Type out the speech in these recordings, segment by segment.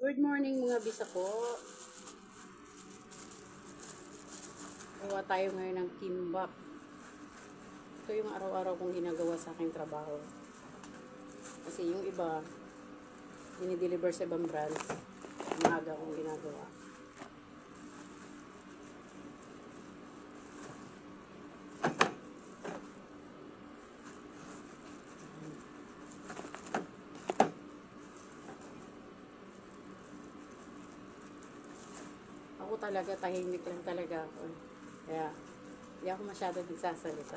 Good morning mga bisa ko. Gawa tayo ngayon ng kimbap. Ito yung araw-araw kong ginagawa sa aking trabaho. Kasi yung iba, dinideliver sa ibang branch. Maaga kong ginagawa. Ako talaga, tahimik lang talaga ako. Kaya, hindi ako masyado nagsasalita.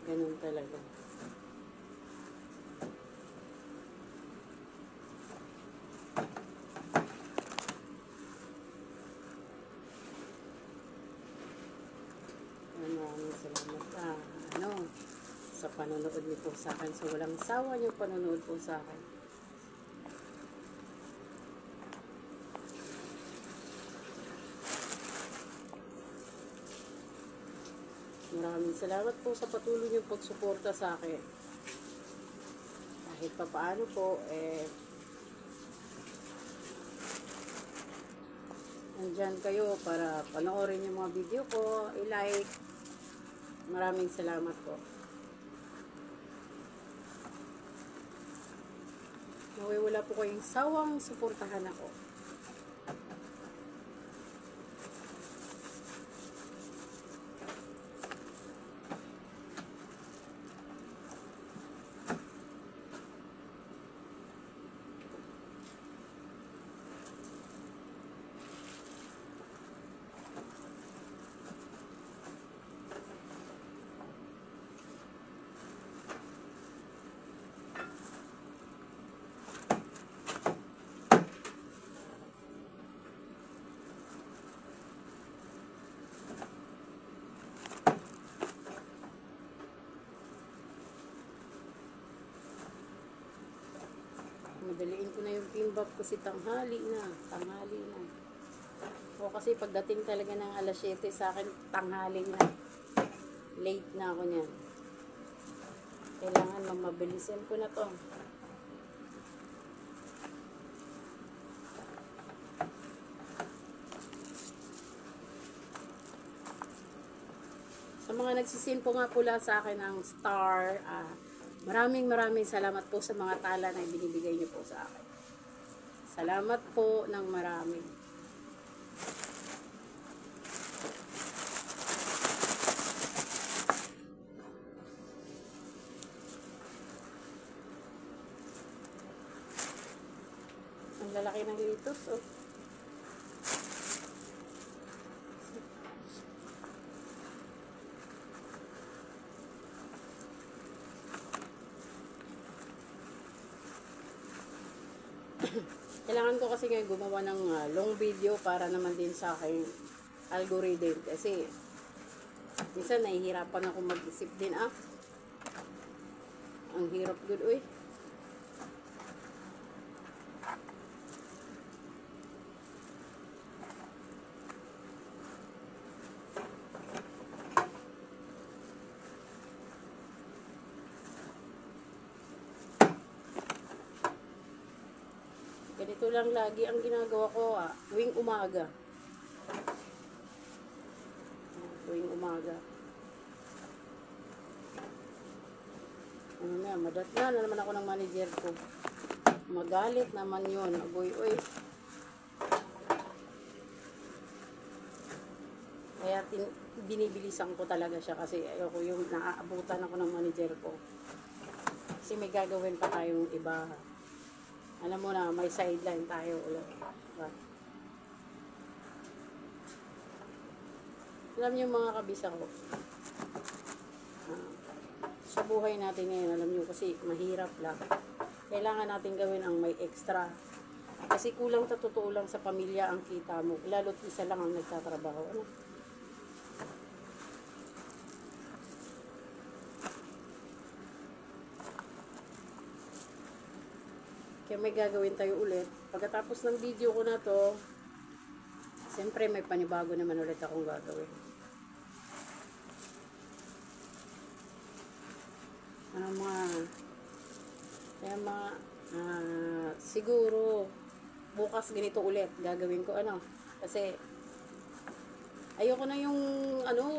Ganun talaga. Maraming salamat sa panonood niyo po sa akin. So, walang sawa niyo panonood po sa akin. Maraming salamat po sa patuloy niyong pagsuporta sa akin. Kahit pa paano po, nandyan kayo para panoorin yung mga video ko, i-like. Maraming salamat po. Naway wala po kayong sawang suportahan ako. Madaliin ko na yung kimbap kasi tanghali na. O kasi pagdating talaga ng alas 7 sa akin, tanghali na. Late na ako niyan. Kailangan mamabilisan ko na to. Sa mga nagsisin po nga pula sa akin ng star, maraming salamat po sa mga tala na binibigay niyo po sa akin. Salamat po ng marami. Ang lalaki ng litos, oh. Kailangan ko kasi ngayon gumawa ng long video para naman din sa aking algorithm. Kasi, minsan nahihirapan ako mag-isip din, Ang hirap good, uy. Ganito lang lagi ang ginagawa ko, tuwing umaga. Tuwing umaga. Madatna na naman ako ng manager ko. Magalit naman yun. Agoy, uy. Kaya binibilisan ko talaga siya kasi ayoko yung naaabutan ako ng manager ko. Kasi may gagawin pa tayong iba. Alam mo na, may sideline tayo ulit. Diba? Alam niyo mga kabisa ko, sa buhay natin ngayon, alam niyo kasi mahirap lang. Kailangan natin gawin ang may extra. Kasi kulang sa totoo lang sa pamilya ang kita mo. Lalo't isa lang ang nagtatrabaho. Ano? Kaya may gagawin tayo ulit. Pagkatapos ng video ko na to, siyempre may panibago naman ulit akong gagawin. Ano mga Kaya siguro bukas ganito ulit gagawin ko kasi ayoko na yung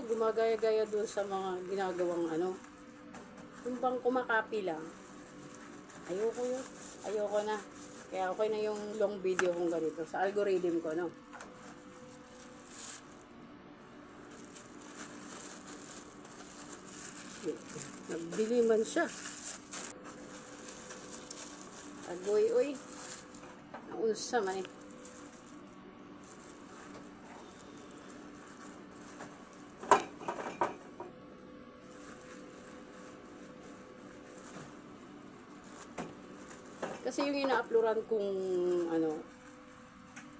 gumagaya-gaya doon sa mga ginagawang yung bang kumakapi lang. Ayoko yun. Ayoko na. Kaya okay na yung long video kung ganito sa algorithm ko, Nagbili man siya. Agoy, oy. Naunsa man eh. Kasi yung ina-uploadan kong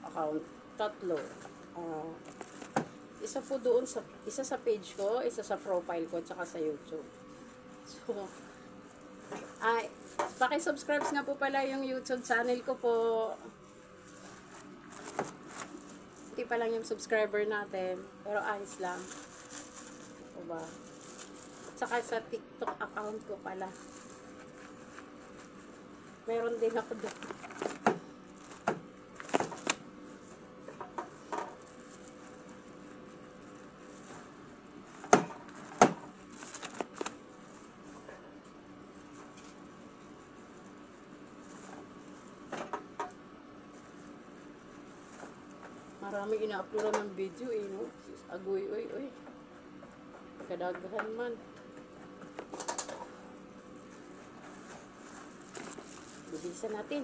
account, tatlo. Isa po doon isa sa page ko, isa sa profile ko, tsaka sa YouTube. So, paki-subscribe nga po pala yung YouTube channel ko po. Hindi pa lang yung subscriber natin, pero ayos lang. Diba? Tsaka sa TikTok account ko pala. Meron din ako doon. Marami ina-upload ng video no? Agoy, oy. Kadaghan man. Bilisan natin.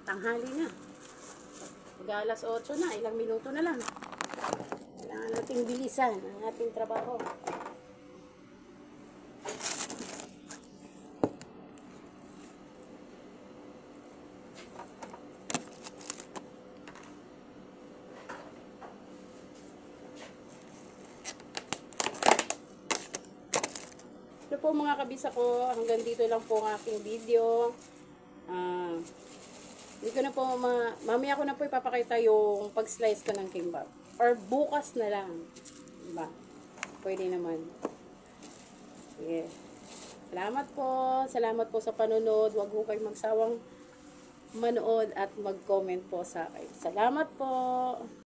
Tanghali na. Mag-alas 8 na. Ilang minuto na lang. Kailangan natin bilisan ang ating trabaho. Ito po mga kabisa ko, hanggang dito lang po ang aking video. Hindi ko na po, mamaya ko na po ipapakita yung pag-slice ko ng kimbap. Or bukas na lang. Diba? Pwede naman. Sige. Salamat po sa panonood. Huwag po kayong magsawang manood at mag-comment po sa akin. Salamat po.